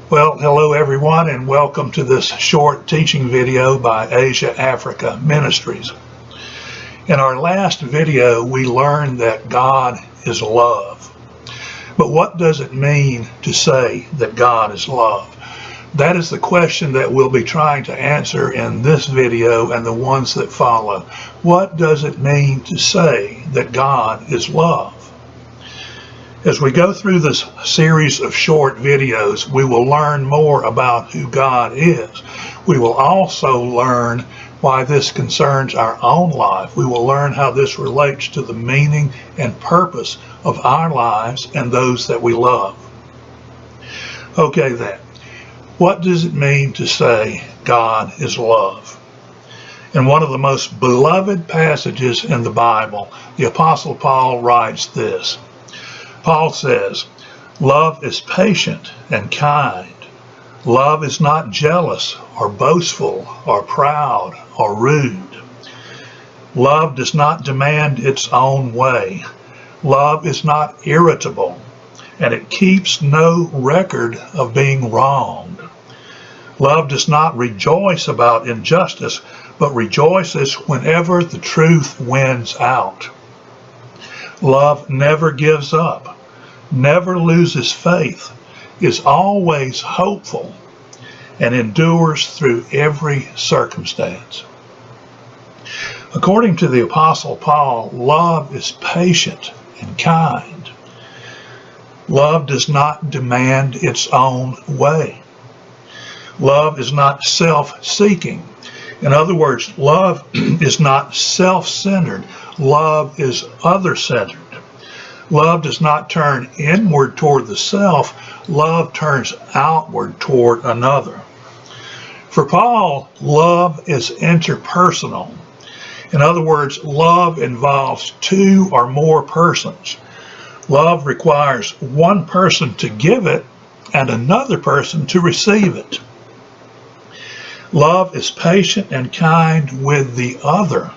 Well, hello everyone, and welcome to this short teaching video by AsiAfrica Ministries. In our last video, we learned that God is love. But what does it mean to say that God is love? That is the question that we'll be trying to answer in this video and the ones that follow. What does it mean to say that God is love? As we go through this series of short videos, we will learn more about who God is. We will also learn why this concerns our own life. We will learn how this relates to the meaning and purpose of our lives and those that we love. Okay then, what does it mean to say God is love? In one of the most beloved passages in the Bible, the Apostle Paul writes this. Paul says, "Love is patient and kind. Love is not jealous or boastful or proud or rude. Love does not demand its own way. Love is not irritable, and it keeps no record of being wronged. Love does not rejoice about injustice, but rejoices whenever the truth wins out. Love never gives up, never loses faith, is always hopeful, and endures through every circumstance." According to the Apostle Paul, love is patient and kind. Love does not demand its own way. Love is not self-seeking. In other words, love is not self-centered. Love is other-centered. Love does not turn inward toward the self. Love turns outward toward another. For Paul, love is interpersonal. In other words, love involves two or more persons. Love requires one person to give it and another person to receive it. Love is patient and kind with the other.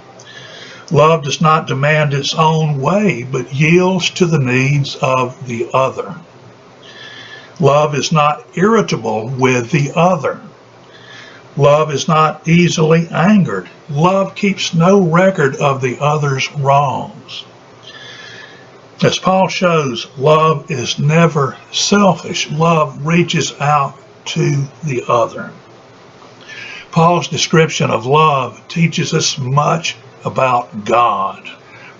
Love does not demand its own way, but yields to the needs of the other. Love is not irritable with the other. Love is not easily angered. Love keeps no record of the other's wrongs. As Paul shows, love is never selfish. Love reaches out to the other. Paul's description of love teaches us much about God.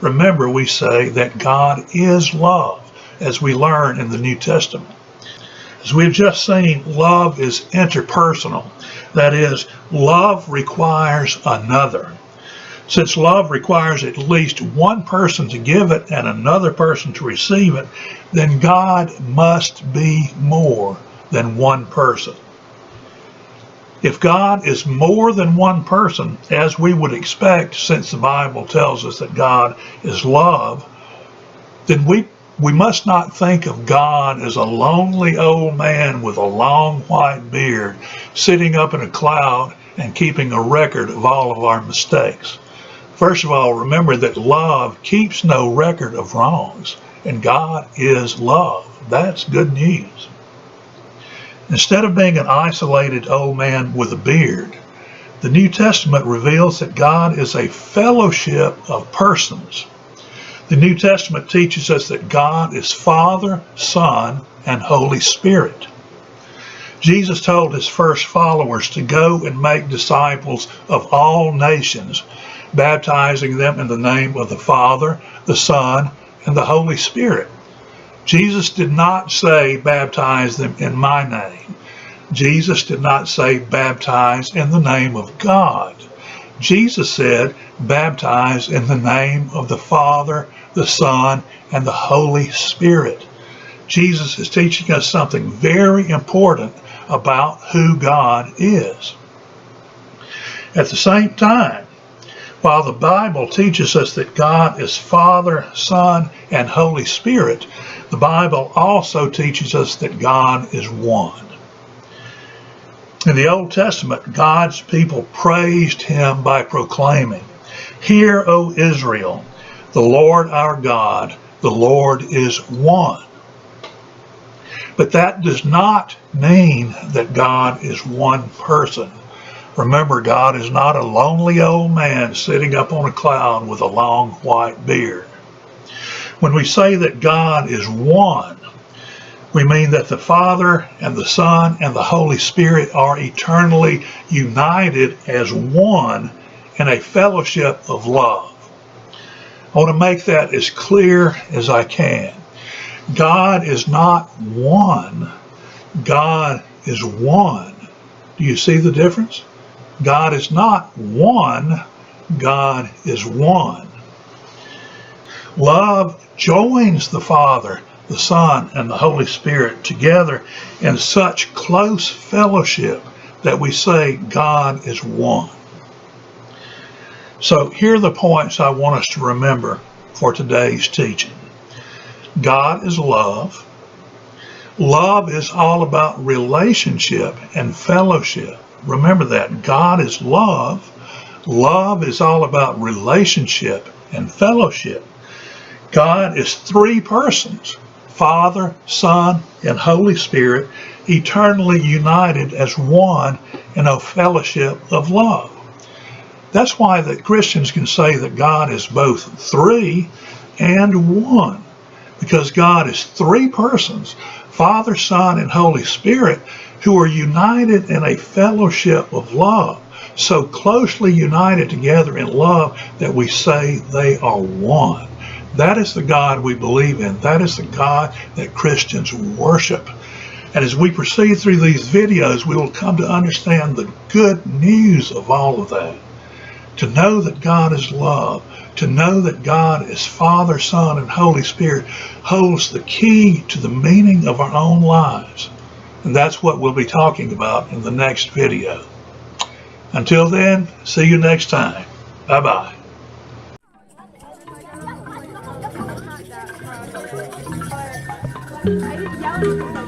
Remember, we say that God is love, as we learn in the New Testament. As we've just seen, love is interpersonal. That is, love requires another. Since love requires at least one person to give it and another person to receive it, then God must be more than one person. If God is more than one person, as we would expect since the Bible tells us that God is love, then we must not think of God as a lonely old man with a long white beard sitting up in a cloud and keeping a record of all of our mistakes. First of all, remember that love keeps no record of wrongs, and God is love. That's good news. Instead of being an isolated old man with a beard, the New Testament reveals that God is a fellowship of persons. The New Testament teaches us that God is Father, Son, and Holy Spirit. Jesus told his first followers to go and make disciples of all nations, baptizing them in the name of the Father, the Son, and the Holy Spirit. Jesus did not say, "Baptize them in my name." Jesus did not say, "Baptize in the name of God." Jesus said, "Baptize in the name of the Father, the Son, and the Holy Spirit." Jesus is teaching us something very important about who God is. At the same time, while the Bible teaches us that God is Father, Son, and Holy Spirit, the Bible also teaches us that God is one. In the Old Testament, God's people praised him by proclaiming, "Hear, O Israel, the Lord our God, the Lord is one." But that does not mean that God is one person. Remember, God is not a lonely old man sitting up on a cloud with a long white beard. When we say that God is one, we mean that the Father and the Son and the Holy Spirit are eternally united as one in a fellowship of love. I want to make that as clear as I can. God is not one. God is one. Do you see the difference? God is not one. God is one. Love joins the Father, the Son, and the Holy Spirit together in such close fellowship that we say God is one. So here are the points I want us to remember for today's teaching. God is love. Love is all about relationship and fellowship. Remember that. God is love. Love is all about relationship and fellowship. God is three persons, Father, Son, and Holy Spirit, eternally united as one in a fellowship of love. That's why that Christians can say that God is both three and one, because God is three persons, Father, Son, and Holy Spirit, who are united in a fellowship of love, so closely united together in love that we say they are one. That is the God we believe in. That is the God that Christians worship. And as we proceed through these videos, we will come to understand the good news of all of that. To know that God is love, to know that God is Father, Son, and Holy Spirit holds the key to the meaning of our own lives. And that's what we'll be talking about in the next video. Until then, see you next time. Bye-bye. Are you yelling?